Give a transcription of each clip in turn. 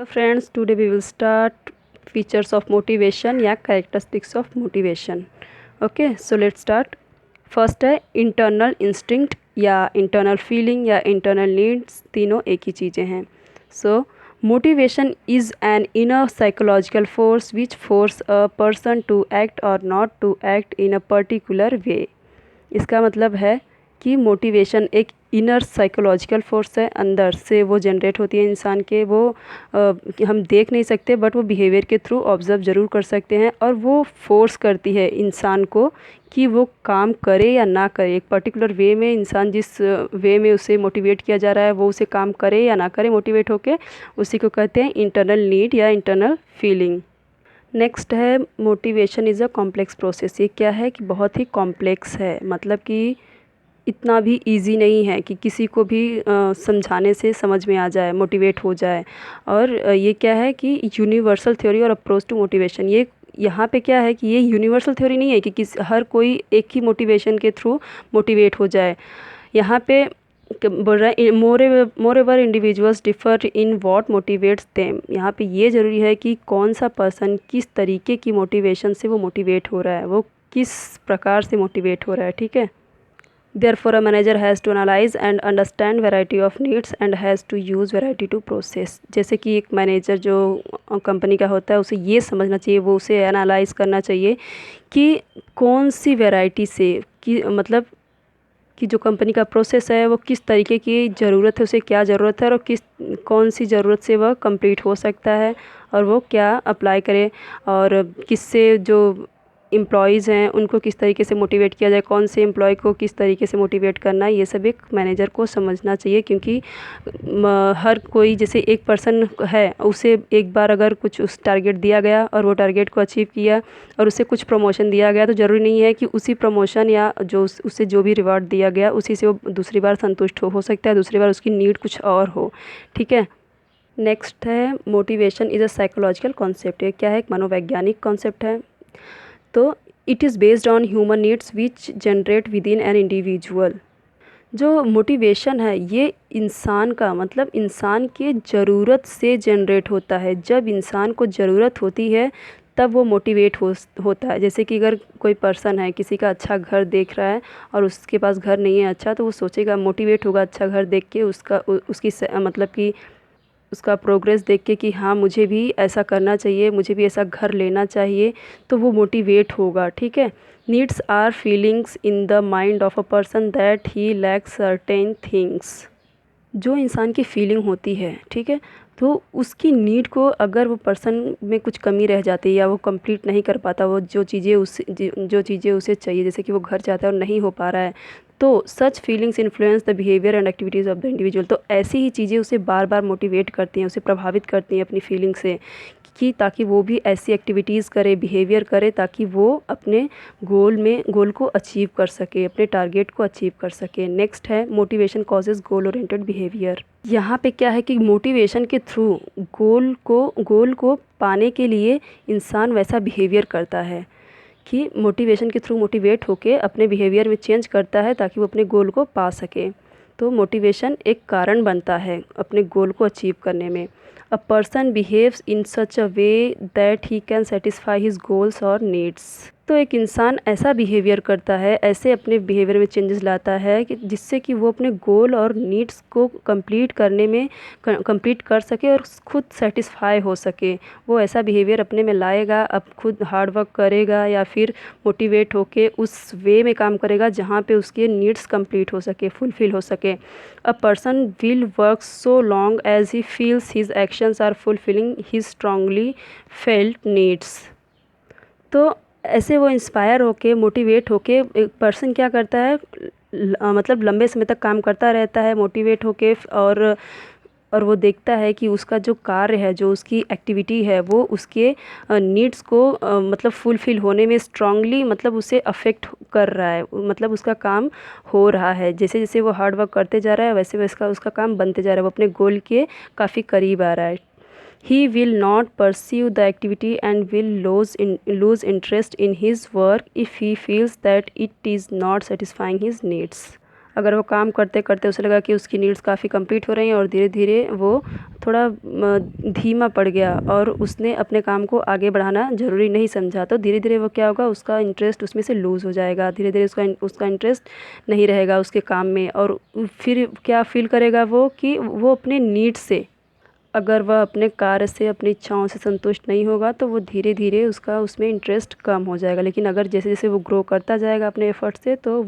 Hello friends, today we will start features of motivation या characteristics of motivation. Okay, so let's start. First है internal instinct या internal feeling या internal needs, तीनों एक ही चीज़ें हैं. So motivation is an inner psychological force which force a person to act और not to act in a particular way. इसका मतलब है कि मोटिवेशन एक इनर साइकोलॉजिकल फोर्स है, अंदर से वो जनरेट होती है इंसान के. वो हम देख नहीं सकते बट वो बिहेवियर के थ्रू ऑब्ज़र्व ज़रूर कर सकते हैं, और वो फोर्स करती है इंसान को कि वो काम करे या ना करे. एक पर्टिकुलर वे में इंसान जिस वे में उसे मोटिवेट किया जा रहा है वो उसे काम करे या ना करे मोटिवेट होके, उसी को कहते हैं इंटरनल नीड या इंटरनल फीलिंग. नेक्स्ट है motivation is a complex process. ये क्या है कि बहुत ही कॉम्प्लेक्स है, मतलब कि इतना भी इजी नहीं है कि किसी को भी समझाने से समझ में आ जाए, मोटिवेट हो जाए. और ये क्या है कि यूनिवर्सल थ्योरी और अप्रोच टू मोटिवेशन. ये यहाँ पे क्या है कि ये यूनिवर्सल थ्योरी नहीं है कि हर कोई एक ही मोटिवेशन के थ्रू मोटिवेट हो जाए. यहाँ पे बोल रहा है more ever individuals differ in what motivates them. यहाँ पे ये ज़रूरी है कि कौन सा पर्सन किस तरीके की मोटिवेशन से वो मोटिवेट हो रहा है, वो किस प्रकार से मोटिवेट हो रहा है. ठीक है. Therefore, a manager has to analyze and understand variety of needs and has to use variety to process. जैसे कि एक मैनेजर जो कंपनी का होता है उसे ये समझना चाहिए, वो उसे एनालाइज करना चाहिए कि कौन सी वैरायटी से कि मतलब कि जो कंपनी का प्रोसेस है वो किस तरीके की ज़रूरत है, उसे क्या ज़रूरत है और कौन सी ज़रूरत से वह कंप्लीट हो सकता है और वो क्या अप्लाई करे, और किससे जो एम्प्लॉयज़ हैं उनको किस तरीके से मोटिवेट किया जाए, कौन से एम्प्लॉय को किस तरीके से मोटिवेट करना है. ये सब एक मैनेजर को समझना चाहिए, क्योंकि हर कोई जैसे एक पर्सन है उसे एक बार अगर कुछ उस टारगेट दिया गया और वो टारगेट को अचीव किया और उसे कुछ प्रमोशन दिया गया, तो ज़रूरी नहीं है कि उसी प्रमोशन या जो उससे जो भी रिवार्ड दिया गया उसी से वो दूसरी बार संतुष्ट हो सकता है, दूसरी बार उसकी नीड कुछ और हो. ठीक है. नेक्स्ट है motivation is a psychological concept. ये क्या है? एक मनोवैज्ञानिक कॉन्सेप्ट है. तो it is based on human needs which generate with in an individual. जो मोटिवेशन है ये इंसान का मतलब इंसान के ज़रूरत से जनरेट होता है. जब इंसान को ज़रूरत होती है तब वो मोटिवेट होता है. जैसे कि अगर कोई पर्सन है, किसी का अच्छा घर देख रहा है और उसके पास घर नहीं है अच्छा, तो वो सोचेगा, मोटिवेट होगा अच्छा घर देख के, उसकी मतलब कि उसका प्रोग्रेस देख के कि हाँ मुझे भी ऐसा करना चाहिए, मुझे भी ऐसा घर लेना चाहिए, तो वो मोटिवेट होगा. ठीक है. Needs are feelings in the mind of a person that he lacks certain things. जो इंसान की फीलिंग होती है, ठीक है, तो उसकी नीड को अगर वो पर्सन में कुछ कमी रह जाती है या वो कंप्लीट नहीं कर पाता, वो जो चीज़ें उसे चाहिए, जैसे कि वो घर चाहता है और नहीं हो पा रहा है, तो such feelings influence the behaviour and activities of the individual. तो ऐसी ही चीज़ें उसे बार बार मोटिवेट करती हैं, उसे प्रभावित करती हैं अपनी फीलिंग से, कि ताकि वो भी ऐसी एक्टिविटीज़ करे, बिहेवियर करे, ताकि वो अपने गोल को अचीव कर सके, अपने टारगेट को अचीव कर सके. नेक्स्ट है motivation causes goal oriented behaviour. यहाँ पे क्या है कि मोटिवेशन के थ्रू गोल को पाने के लिए इंसान वैसा बिहेवियर करता है कि मोटिवेशन के थ्रू मोटिवेट होके अपने बिहेवियर में चेंज करता है ताकि वो अपने गोल को पा सके. तो मोटिवेशन एक कारण बनता है अपने गोल को अचीव करने में. A person behaves in such a way that he can satisfy his goals और नीड्स. तो एक इंसान ऐसा बिहेवियर करता है, ऐसे अपने बिहेवियर में चेंजेस लाता है कि जिससे कि वो अपने गोल और नीड्स को कंप्लीट करने में कंप्लीट कर सके और खुद सेटिस्फाई हो सके. वो ऐसा बिहेवियर अपने में लाएगा, अब खुद हार्ड वर्क करेगा या फिर मोटिवेट होके उस वे में काम करेगा जहाँ पे उसके नीड्स कंप्लीट हो सके, फुलफ़िल हो सके. A person will work so long as he feels his actions are fulfilling his strongly felt needs. तो ऐसे वो इंस्पायर होके, मोटिवेट होके एक पर्सन क्या करता है, मतलब लंबे समय तक काम करता रहता है मोटिवेट होके, और वो देखता है कि उसका जो कार्य है, जो उसकी एक्टिविटी है, वो उसके नीड्स को मतलब फुलफ़िल होने में स्ट्रांगली मतलब उसे अफेक्ट कर रहा है, मतलब उसका काम हो रहा है. जैसे जैसे वो हार्ड वर्क करते जा रहा है वैसे वैसे उसका काम बनते जा रहा है, वो अपने गोल के काफ़ी करीब आ रहा है. He will not pursue the activity and will lose interest in his work if he feels that it is not satisfying his needs. अगर वो काम करते करते उसे लगा कि उसकी नीड्स काफ़ी कंप्लीट हो रही हैं और धीरे धीरे वो थोड़ा धीमा पड़ गया और उसने अपने काम को आगे बढ़ाना ज़रूरी नहीं समझा, तो धीरे धीरे वो क्या होगा, उसका इंटरेस्ट उसमें से लूज़ हो जाएगा, धीरे धीरे उसका इंटरेस्ट नहीं रहेगा उसके काम में। और फिर क्या फील करेगा वो कि वो अपने नीड से, अगर वह अपने कार्य से, अपनी इच्छाओं से संतुष्ट नहीं होगा तो वो धीरे धीरे उसका उसमें इंटरेस्ट कम हो जाएगा। लेकिन अगर जैसे जैसे वो ग्रो करता जाएगा अपने एफ़र्ट से, तो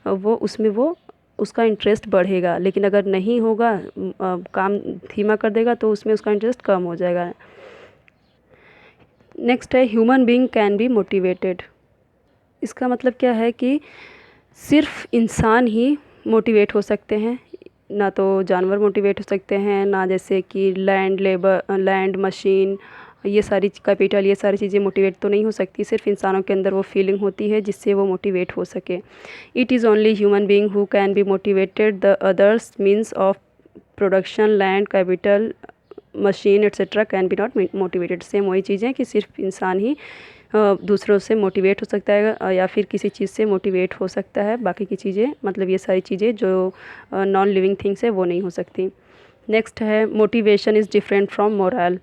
वो उसमें उसका इंटरेस्ट बढ़ेगा। लेकिन अगर नहीं होगा, काम धीमा कर देगा, तो उसमें उसका इंटरेस्ट कम हो जाएगा। नेक्स्ट है human being can be motivated. इसका मतलब क्या है कि सिर्फ इंसान ही मोटिवेट हो सकते हैं, ना तो जानवर मोटिवेट हो सकते हैं, ना जैसे कि लैंड मशीन, ये सारी कैपिटल, ये सारी चीज़ें मोटिवेट तो नहीं हो सकती। सिर्फ इंसानों के अंदर वो फीलिंग होती है जिससे वो मोटिवेट हो सके। It is only human being who can be motivated, the others means of production, land, capital, machine etcetera can be not motivated. Same वही चीज़ है कि सिर्फ इंसान ही दूसरों से मोटिवेट हो सकता है या फिर किसी चीज़ से मोटिवेट हो सकता है। बाकी की चीज़ें, मतलब ये सारी चीज़ें जो नॉन लिविंग थिंग्स है वो नहीं हो सकती। नेक्स्ट है motivation is different from moral.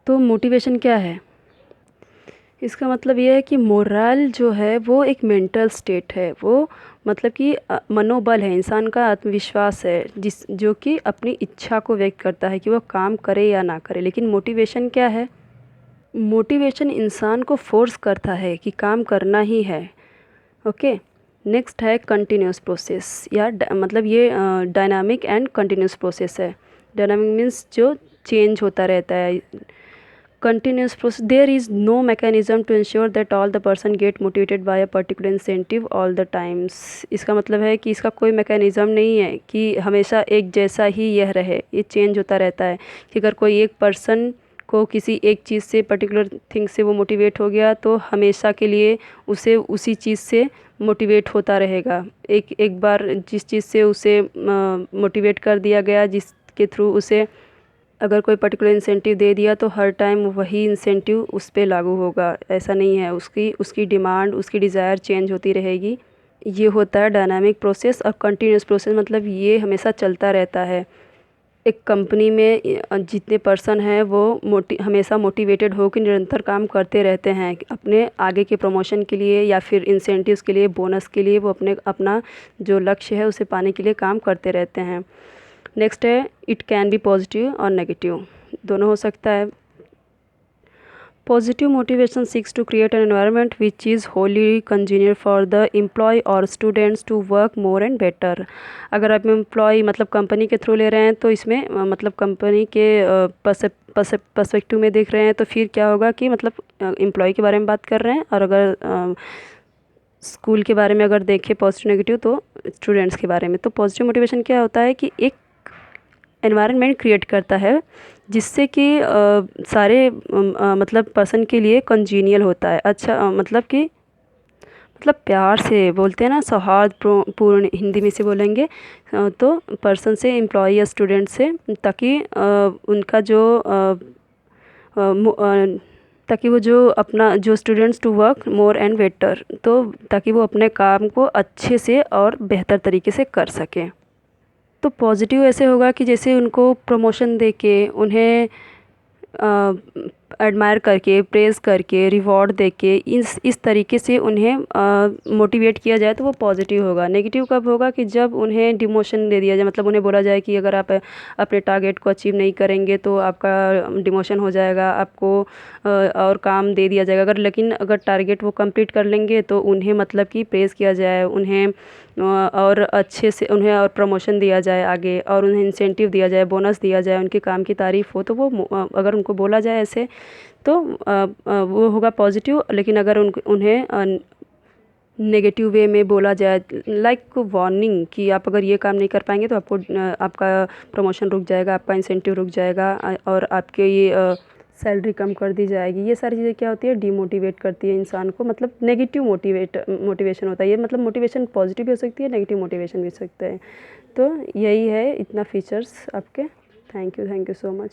तो मोटिवेशन क्या है? इसका मतलब ये है कि मोरल जो है वो एक मेंटल स्टेट है, वो मतलब कि मनोबल है, इंसान का आत्मविश्वास है जो कि अपनी इच्छा को व्यक्त करता है कि वो काम करे या ना करे। लेकिन मोटिवेशन क्या है? मोटिवेशन इंसान को फोर्स करता है कि काम करना ही है। ओके। नेक्स्ट है कंटिन्यूस प्रोसेस, या मतलब ये डायनामिक एंड कंटिन्यूस प्रोसेस है। डायनामिक मीन्स जो चेंज होता रहता है। Continuous process, there is no mechanism to ensure that all the person get motivated by a particular incentive all the times. इसका मतलब है कि इसका कोई मैकेनिज़्म नहीं है कि हमेशा एक जैसा ही यह रहे, ये चेंज होता रहता है। कि अगर कोई एक पर्सन को किसी एक चीज़ से, पर्टिकुलर थिंग से वो मोटिवेट हो गया, तो हमेशा के लिए उसे उसी चीज़ से मोटिवेट होता रहेगा। एक बार जिस चीज़ से उसे मोटिवेट कर दिया गया, जिसके थ्रू उसे अगर कोई पर्टिकुलर इंसेंटिव दे दिया, तो हर टाइम वही इंसेंटिव उस पे लागू होगा, ऐसा नहीं है। उसकी डिमांड, उसकी डिज़ायर चेंज होती रहेगी। ये होता है डायनामिक प्रोसेस। और कंटिन्यूस प्रोसेस मतलब ये हमेशा चलता रहता है। एक कंपनी में जितने पर्सन हैं वो हमेशा मोटिवेटेड होकर निरंतर काम करते रहते हैं अपने आगे के प्रमोशन के लिए या फिर इंसेंटिव्स के लिए, बोनस के लिए। वो अपना जो लक्ष्य है उसे पाने के लिए काम करते रहते हैं। नेक्स्ट है इट कैन बी पॉजिटिव और नेगेटिव, दोनों हो सकता है। Positive motivation seeks to create an environment which is holy congenial for the employ और students to work more and better. अगर आप एम्प्लॉय मतलब कंपनी के थ्रू ले रहे हैं, तो इसमें मतलब कंपनी के पर्सपेक्टिव में देख रहे हैं, तो फिर क्या होगा कि मतलब एम्प्लॉय के बारे में बात कर रहे हैं। और अगर स्कूल के बारे में अगर देखें पॉजिटिव नेगेटिव, तो स्टूडेंट्स के बारे में। तो पॉजिटिव मोटिवेशन क्या होता है कि एक एनवायरनमेंट क्रिएट करता है जिससे कि सारे मतलब पर्सन के लिए कंजीनियल होता है। अच्छा मतलब कि मतलब प्यार से बोलते हैं ना, सौहार्द पूर्ण हिंदी में से बोलेंगे तो पर्सन से, एम्प्लॉय या स्टूडेंट से, ताकि उनका जो ताकि वो जो अपना जो students to work more and better, तो ताकि वो अपने काम को अच्छे से और बेहतर तरीके से कर सकें। तो पॉजिटिव ऐसे होगा कि जैसे उनको प्रमोशन देके, उन्हें एडमायर करके, प्रेज़ करके, रिवॉर्ड देके, इस तरीके से उन्हें मोटिवेट किया जाए, तो वो पॉजिटिव होगा। नेगेटिव कब होगा? कि जब उन्हें डिमोशन दे दिया जाए, मतलब उन्हें बोला जाए कि अगर आप अपने टारगेट को अचीव नहीं करेंगे तो आपका डिमोशन हो जाएगा, आपको और काम दे दिया जाएगा। लेकिन अगर टारगेट वो कंप्लीट कर लेंगे तो उन्हें मतलब कि प्रेज़ किया जाए, उन्हें और अच्छे से उन्हें और प्रमोशन दिया जाए आगे, और उन्हें इंसेंटिव दिया जाए, बोनस दिया जाए, उनके काम की तारीफ़ हो, तो वो अगर उनको बोला जाए ऐसे, तो वो होगा पॉजिटिव। लेकिन अगर उन्हें नेगेटिव वे में बोला जाए, लाइक वार्निंग, कि आप अगर ये काम नहीं कर पाएंगे तो आपका प्रमोशन रुक जाएगा, आपका इंसेंटिव रुक जाएगा, और आपके ये सैलरी कम कर दी जाएगी। ये सारी चीज़ें क्या होती है? डीमोटिवेट करती है इंसान को। मतलब नेगेटिव मोटिवेशन होता है ये। मतलब मोटिवेशन पॉजिटिव भी हो सकती है, नेगेटिव मोटिवेशन भी हो सकता है। तो यही है, इतना फीचर्स आपके। Thank you so much.